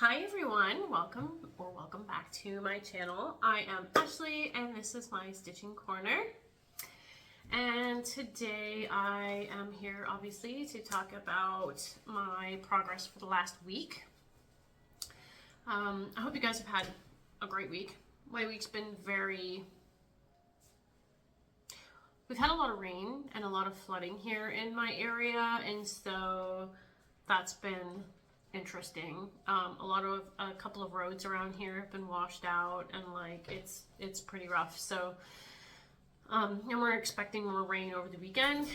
Hi everyone, welcome back to my channel. I am Ashley and this is my stitching corner. And today I am here obviously to talk about my progress for the last week. I hope you guys have had a great week. My week's been we've had a lot of rain and a lot of flooding here in my area, and so that's been interesting. A couple of roads around here have been washed out, and like it's pretty rough. So and we're expecting more rain over the weekend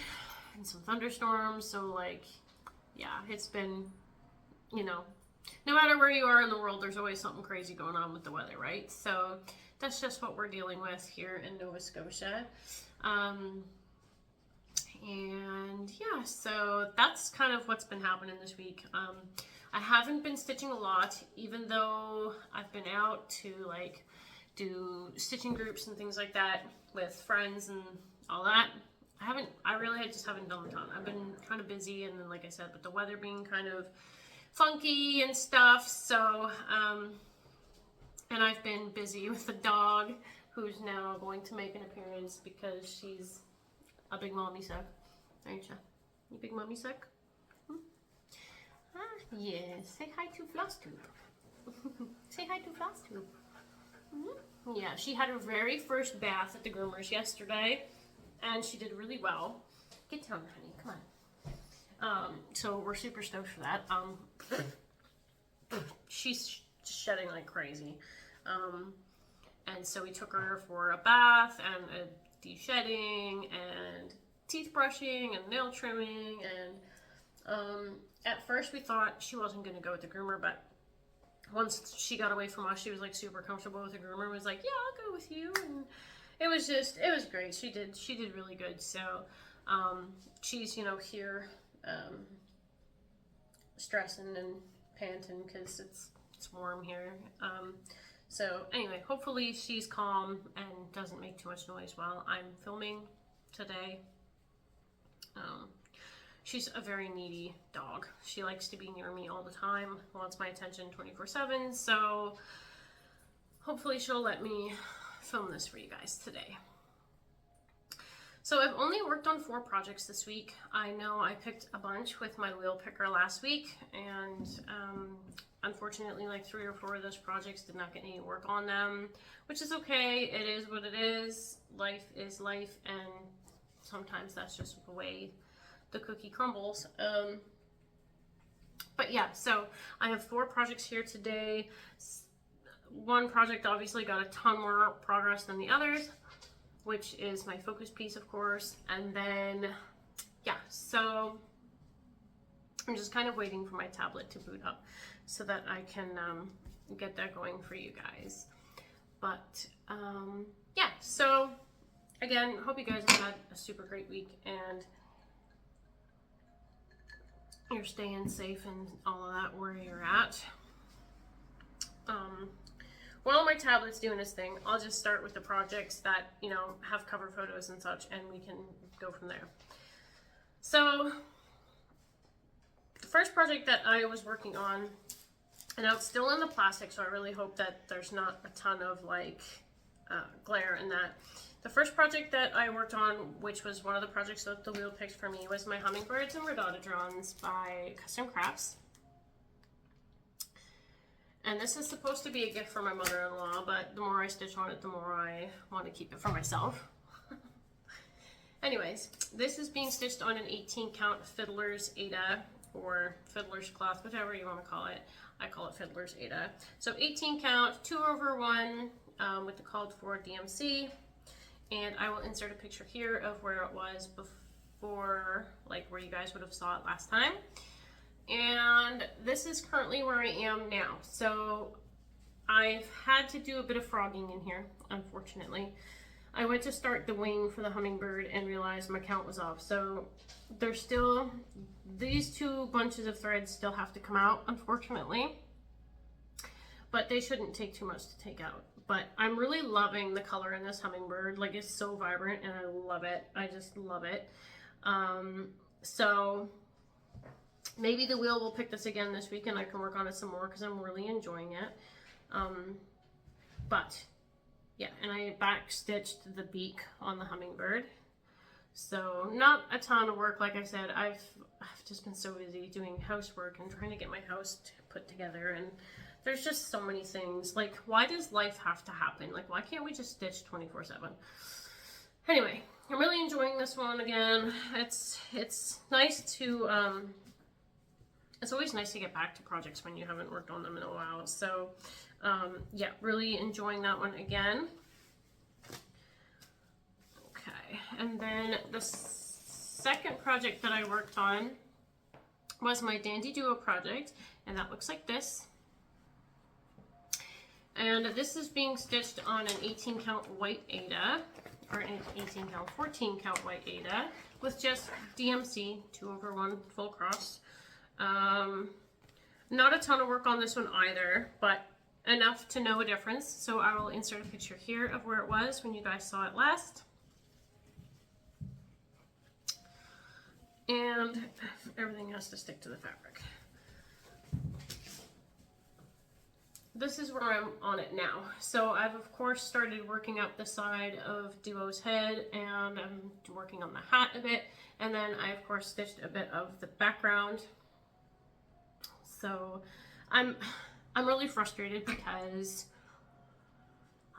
and some thunderstorms. So like, yeah, it's been, no matter where you are in the world, there's always something crazy going on with the weather, right? So that's just what we're dealing with here in Nova Scotia. And yeah, so that's kind of what's been happening this week. I haven't been stitching a lot, even though I've been out to like do stitching groups and things like that with friends and all that. I really just haven't done a ton. I've been kind of busy, and then like I said, with the weather being kind of funky and stuff, so and I've been busy with the dog, who's now going to make an appearance because she's a big mommy suck, aren't you? You big mommy suck? Yes, say hi to Flosstube. Say hi to Flosstube. Yeah, she had her very first bath at the groomers yesterday, and she did really well. Get down, honey, come on. So we're super stoked for that. She's shedding like crazy. And so we took her for a bath and a de-shedding and teeth brushing and nail trimming, and at first we thought she wasn't going to go with the groomer, but once she got away from us, she was like super comfortable with the groomer, was like, yeah, I'll go with you, and it was great. She did really good. So she's here stressing and panting because it's warm here. So anyway, hopefully she's calm and doesn't make too much noise while I'm filming today. She's a very needy dog. She likes to be near me all the time, wants my attention 24/7, so hopefully she'll let me film this for you guys today. So I've only worked on 4 projects this week. I know I picked a bunch with my wheel picker last week, and unfortunately like 3 or 4 of those projects did not get any work on them, which is okay. It is what it is. Life is life, and sometimes that's just the way the cookie crumbles. But yeah, so I have 4 projects here today. One project obviously got a ton more progress than the others, which is my focus piece, of course. And then, yeah, so I'm just kind of waiting for my tablet to boot up so that I can get that going for you guys. But yeah, so again, hope you guys have had a super great week and you're staying safe and all of that where you're at. While my tablet's doing its thing, I'll just start with the projects that, have cover photos and such, and we can go from there. So the first project that I was working on, and it's still in the plastic, so I really hope that there's not a ton of like glare in that. The first project that I worked on, which was one of the projects that the wheel picked for me, was my hummingbirds and rhododendrons by Custom Crafts. And this is supposed to be a gift for my mother-in-law, but the more I stitch on it, the more I want to keep it for myself. Anyways, this is being stitched on an 18 count Fiddler's Aida, or Fiddler's Cloth, whatever you want to call it. I call it Fiddler's Aida. So 18 count, 2/1 with the called for DMC. And I will insert a picture here of where it was before, like where you guys would have saw it last time. And this is currently where I am now. So I've had to do a bit of frogging in here, unfortunately. I went to start the wing for the hummingbird and realized my count was off. So there's still, these 2 bunches of threads still have to come out, unfortunately. But they shouldn't take too much to take out. But I'm really loving the color in this hummingbird. Like, it's so vibrant and I love it. I just love it. So Maybe the wheel will pick this again this week and I can work on it some more because I'm really enjoying it. But yeah, and I back stitched the beak on the hummingbird. So not a ton of work, like I said. I've just been so busy doing housework and trying to get my house put together, and there's just so many things. Like, why does life have to happen? Like, why can't we just stitch 24/7? Anyway, I'm really enjoying this one again. It's nice to it's always nice to get back to projects when you haven't worked on them in a while. So yeah, really enjoying that one again. Okay, and then the second project that I worked on was my Dandy Duo project, and that looks like this. And this is being stitched on an 18 count white Aida, or an 18 count, 14 count white Aida with just DMC 2/1 full cross. Not a ton of work on this one either, but enough to know a difference. So I will insert a picture here of where it was when you guys saw it last. And everything has to stick to the fabric. This is where I'm on it now. So I've of course started working up the side of Duo's head, and I'm working on the hat a bit, and then I of course stitched a bit of the background. So I'm really frustrated because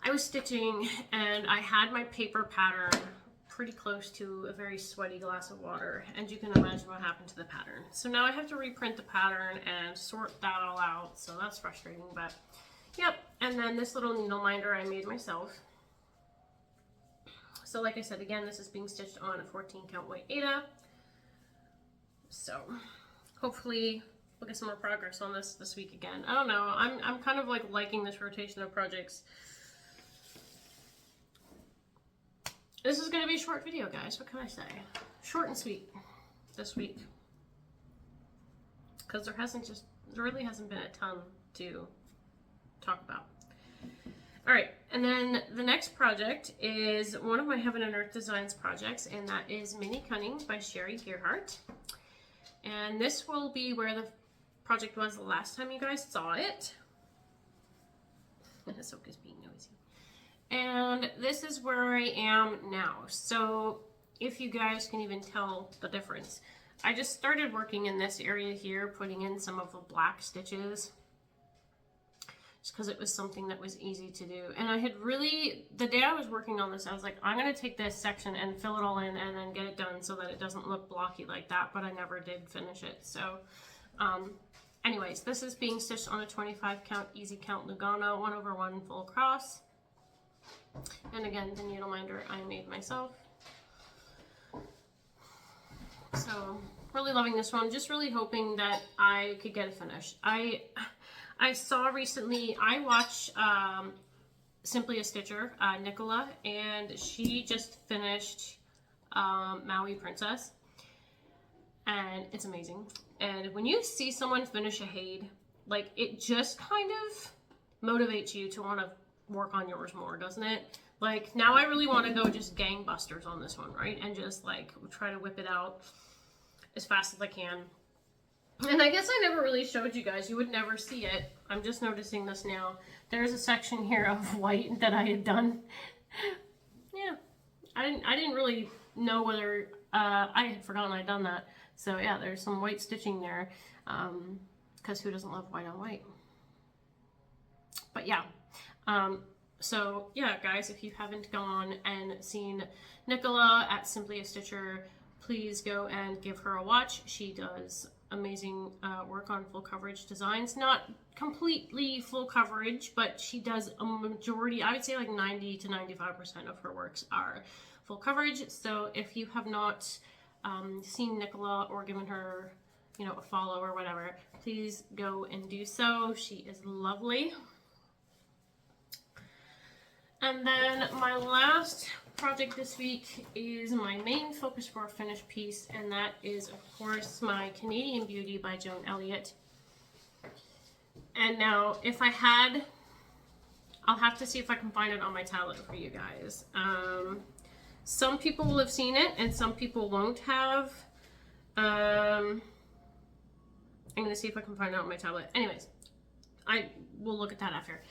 I was stitching and I had my paper pattern pretty close to a very sweaty glass of water, and you can imagine what happened to the pattern. So now I have to reprint the pattern and sort that all out, so that's frustrating, but yep. And then this little needle minder I made myself. So like I said, again, this is being stitched on a 14 count white Aida. So hopefully we'll get some more progress on this week again. I don't know, I'm kind of like liking this rotation of projects. This is going to be a short video, guys. What can I say? Short and sweet this week. Because there really hasn't been a ton to talk about. Alright, and then the next project is one of my Heaven and Earth Designs projects, and that is Mini Cunning by Sherry Gearhart. And this will be where the project was the last time you guys saw it. Ahsoka's being noisy. And this is where I am now. So if you guys can even tell the difference, I just started working in this area here, putting in some of the black stitches just because it was something that was easy to do. And I had really, the day I was working on this, I was like, I'm going to take this section and fill it all in and then get it done so that it doesn't look blocky like that, but I never did finish it. So anyways, this is being stitched on a 25 count easy count Lugana 1/1 full cross. And again, the needle minder I made myself. So really loving this one. Just really hoping that I could get it finished. I saw recently, I watch Simply a Stitcher, Nicola, and she just finished Maui Princess, and it's amazing. And when you see someone finish a Haid, like, it just kind of motivates you to want to work on yours more, doesn't it? Like, now I really want to go just gangbusters on this one, right? And just like try to whip it out as fast as I can. And I guess I never really showed you guys. You would never see it. I'm just noticing this now. There's a section here of white that I had done. Yeah, I didn't really know whether I had forgotten I'd done that. So yeah, there's some white stitching there, because who doesn't love white on white? But yeah. So yeah, guys, if you haven't gone and seen Nicola at Simply a Stitcher, please go and give her a watch. She does amazing work on full coverage designs. Not completely full coverage, but she does a majority, I would say like 90 to 95% of her works are full coverage. So if you have not seen Nicola or given her, you know, a follow or whatever, please go and do so. She is lovely. And then my last project this week is my main focus for a finished piece, and that is, of course, my Canadian Beauty by Joan Elliott. And now, if I had, I'll have to see if I can find it on my tablet for you guys. Some people will have seen it, and some people won't have. I'm going to see if I can find it on my tablet. Anyways, I will look at that after.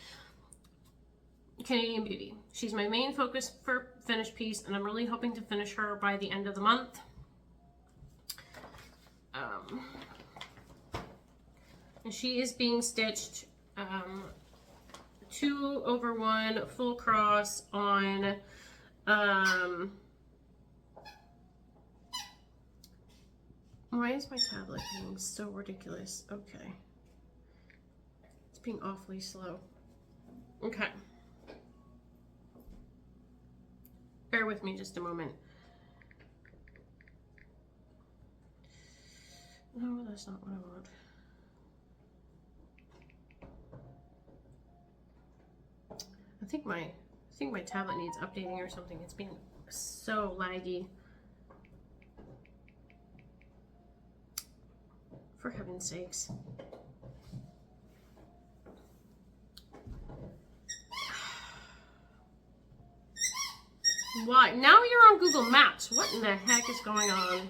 Canadian Beauty. She's my main focus for finished piece, and I'm really hoping to finish her by the end of the month. And she is being stitched 2/1 full cross on why is my tablet being so ridiculous? Okay. It's being awfully slow. Okay. Bear with me just a moment. No, that's not what I want. I think my tablet needs updating or something. It's being so laggy. For heaven's sakes. Why? Now you're on Google Maps. What in the heck is going on?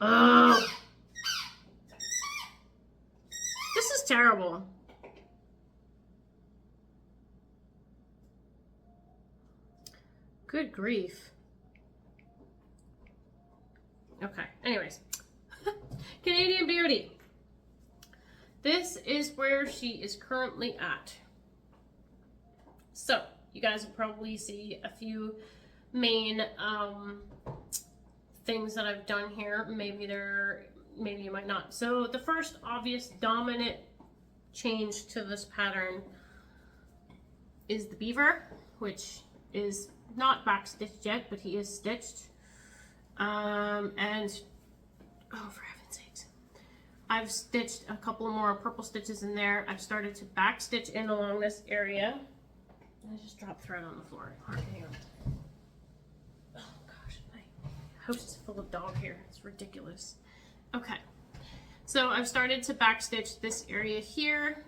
Oh. This is terrible. Good grief. Okay, anyways. Canadian Beauty. This is where she is currently at. So, you guys will probably see a few main things that I've done here. Maybe you might not. So, the first obvious dominant change to this pattern is the beaver, which is not back stitched yet, but he is stitched. And oh, for heaven's sakes, I've stitched a couple more purple stitches in there. I've started to back stitch in along this area. I just dropped thread on the floor. Hang on. Oh gosh, my house is full of dog hair. It's ridiculous. Okay, so I've started to back stitch this area here.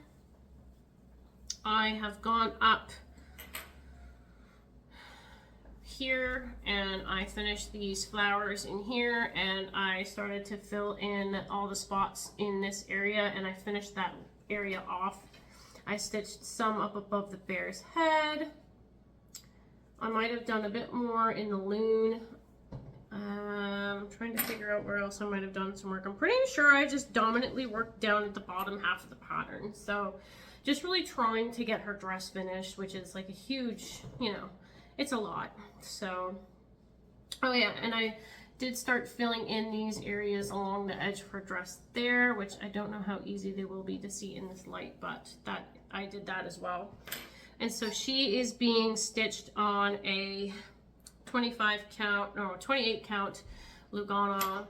I have gone up here and I finished these flowers in here, and I started to fill in all the spots in this area, and I finished that area off. I stitched some up above the bear's head. I might have done a bit more in the loon. I'm trying to figure out where else I might have done some work. I'm pretty sure I just dominantly worked down at the bottom half of the pattern. So just really trying to get her dress finished, which is like a huge, you know, it's a lot. So, oh yeah, and I did start filling in these areas along the edge of her dress there, which I don't know how easy they will be to see in this light, but that I did that as well. And so she is being stitched on a 28 count Lugana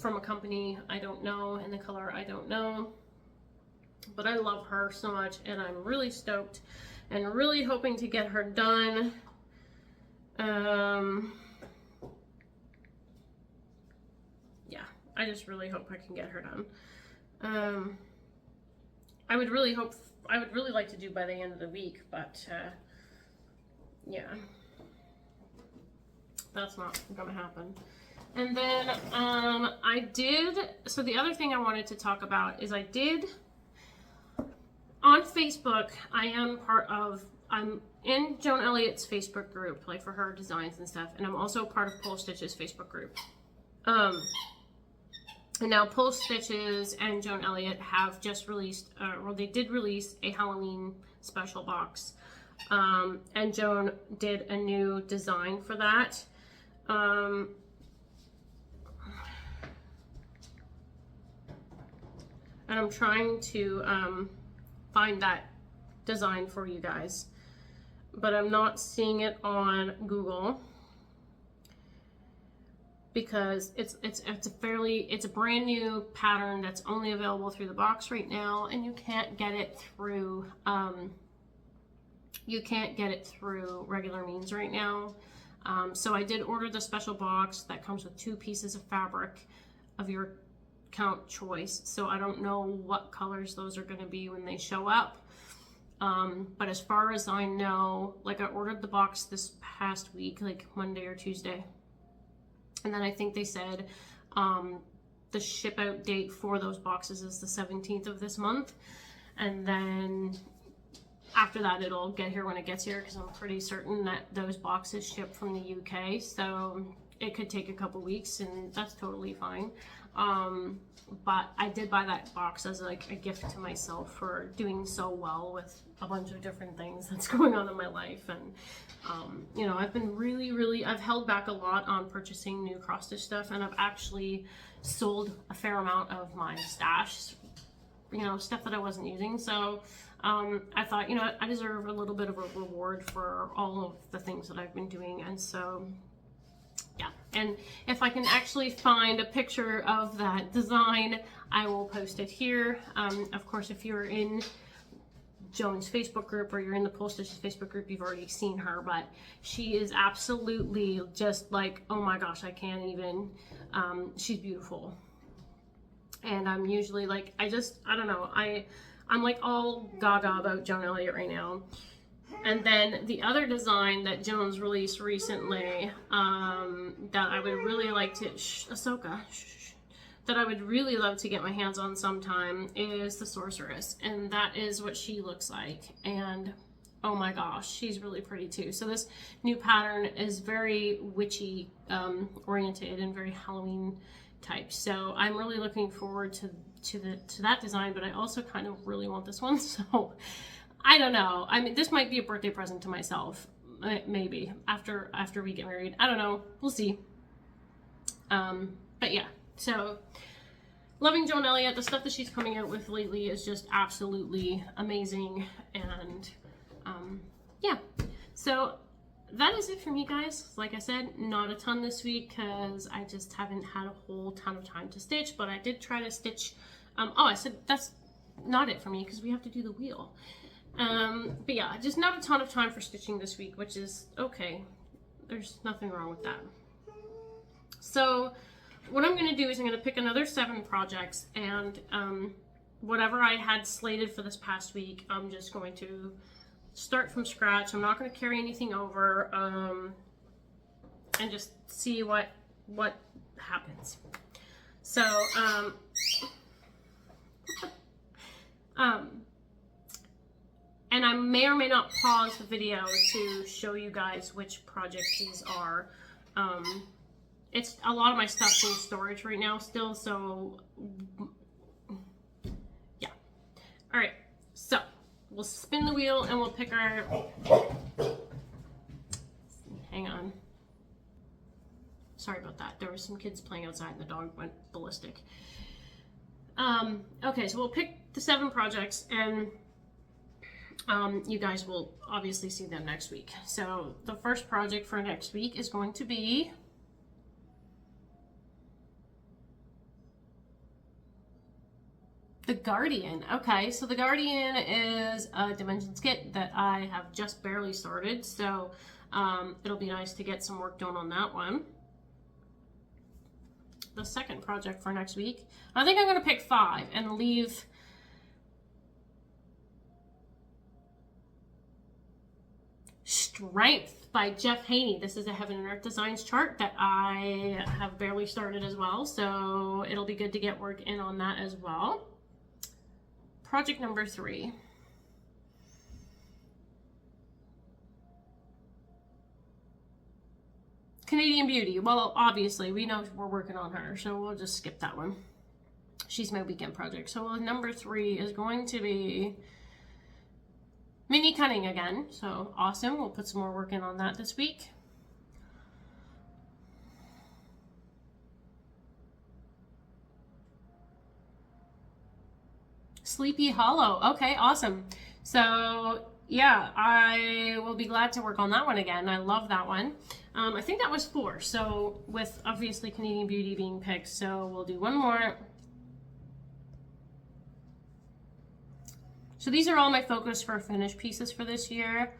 from a company I don't know, and the color I don't know, but I love her so much, and I'm really stoked and really hoping to get her done. Yeah, I just really hope I can get her done. I would really like to do by the end of the week, but yeah, that's not gonna happen. And then so the other thing I wanted to talk about is on Facebook, I'm in Joan Elliott's Facebook group, like for her designs and stuff, and I'm also part of Pole Stitch's Facebook group. And now Pole Stitches and Joan Elliott have just released, well, they did release a Halloween special box, and Joan did a new design for that. And I'm trying to find that design for you guys, but I'm not seeing it on Google because it's a brand new pattern that's only available through the box right now, and you can't get it through regular means right now. So I did order the special box that comes with 2 pieces of fabric of your count choice, so I don't know what colors those are going to be when they show up, but as far as I know, like I ordered the box this past week, like Monday or Tuesday, And then I think they said the ship out date for those boxes is the 17th of this month. And then after that, it'll get here when it gets here, because I'm pretty certain that those boxes ship from the UK. So it could take a couple weeks, and that's totally fine. But I did buy that box as like a gift to myself for doing so well with a bunch of different things that's going on in my life. And you know, I've been I've held back a lot on purchasing new cross stitch stuff, and I've actually sold a fair amount of my stash, you know, stuff that I wasn't using. So I thought, you know, I deserve a little bit of a reward for all of the things that I've been doing. And so yeah, and if I can actually find a picture of that design, I will post it here. Of course, if you're in Joan's Facebook group, or you're in the Pole Stitches Facebook group, you've already seen her, but she is absolutely just like, oh my gosh, I can't even, she's beautiful. And I'm usually like, I don't know, I'm like all gaga about Joan Elliott right now. And then the other design that Joan's released recently, that I would really like to, Ahsoka, that I would really love to get my hands on sometime, is the Sorceress. And that is what she looks like. And oh my gosh, she's really pretty too. So this new pattern is very witchy oriented and very Halloween type. So I'm really looking forward to that design, but I also kind of really want this one. So I don't know. I mean, this might be a birthday present to myself, maybe after we get married. I don't know. We'll see. But yeah, so loving Joan Elliott. The stuff that she's coming out with lately is just absolutely amazing. And yeah, so that is it for me, guys. Like I said, not a ton this week because I just haven't had a whole ton of time to stitch, but I did try to stitch. Oh, I said that's not it for me because we have to do the wheel. But yeah, just not a ton of time for stitching this week, which is okay. There's nothing wrong with that. So what I'm going to do is I'm going to pick another 7 projects, and whatever I had slated for this past week, I'm just going to start from scratch. I'm not going to carry anything over, and just see what happens. So and I may or may not pause the video to show you guys which projects these are. It's a lot of my stuff's in storage right now still, so yeah. All right, so we'll spin the wheel and we'll pick our, hang on. Sorry about that. There were some kids playing outside and the dog went ballistic. Okay, so we'll pick the 7 projects, and you guys will obviously see them next week. So the first project for next week is going to be the Guardian. Okay, so the Guardian is a Dimensions kit that I have just barely started, so it'll be nice to get some work done on that one. The second project for next week, I think I'm going to pick 5 and leave Strength by Jeff Haney. This is a Heaven and Earth Designs chart that I have barely started as well, so it'll be good to get work in on that as well. Project number 3. Canadian Beauty. Well, obviously, we know we're working on her, so we'll just skip that one. She's my weekend project. So number 3 is going to be Mini Cunning again. So awesome. We'll put some more work in on that this week. Sleepy Hollow. Okay, awesome. So yeah, I will be glad to work on that one again. I love that one. I think that was 4. So with obviously Canadian Beauty being picked, so we'll do one more. So these are all my focus for finished pieces for this year.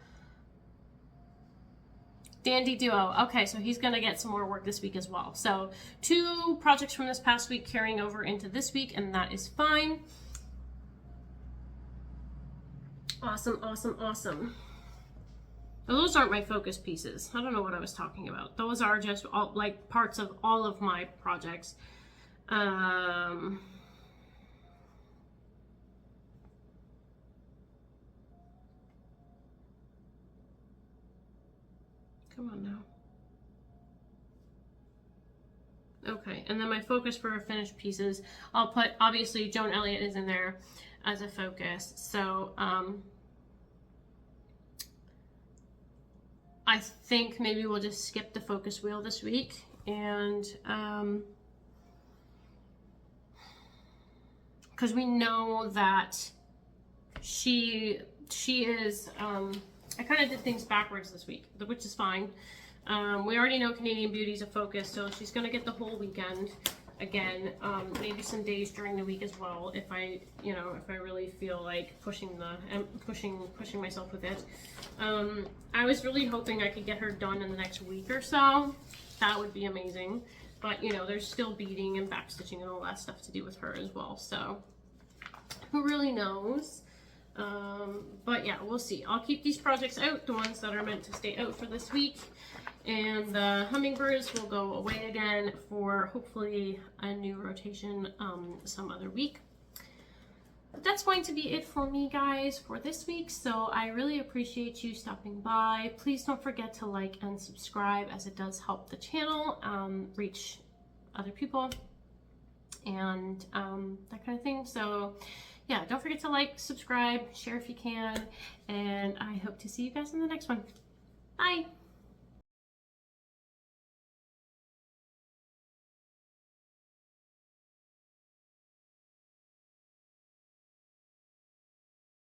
Dandy Duo. Okay, so he's going to get some more work this week as well. So 2 projects from this past week carrying over into this week, and that is fine. Awesome, awesome, awesome. Those aren't my focus pieces. I don't know what I was talking about. Those are just all, like, parts of all of my projects. Come on now. Okay, and then my focus for finished pieces, I'll put, obviously Joan Elliott is in there as a focus. So I think maybe we'll just skip the focus wheel this week, and because we know that she is, I kind of did things backwards this week, which is fine. We already know Canadian Beauty's a focus, so she's gonna get the whole weekend again. Maybe some days during the week as well, if I, you know, if I really feel like pushing myself with it. I was really hoping I could get her done in the next week or so. That would be amazing. But you know, there's still beading and backstitching and all that stuff to do with her as well. So who really knows? But yeah, we'll see. I'll keep these projects out, the ones that are meant to stay out for this week. And the hummingbirds will go away again for hopefully a new rotation some other week. But that's going to be it for me, guys, for this week. So I really appreciate you stopping by. Please don't forget to like and subscribe, as it does help the channel reach other people and that kind of thing. So yeah, don't forget to like, subscribe, share if you can, and I hope to see you guys in the next one. Bye!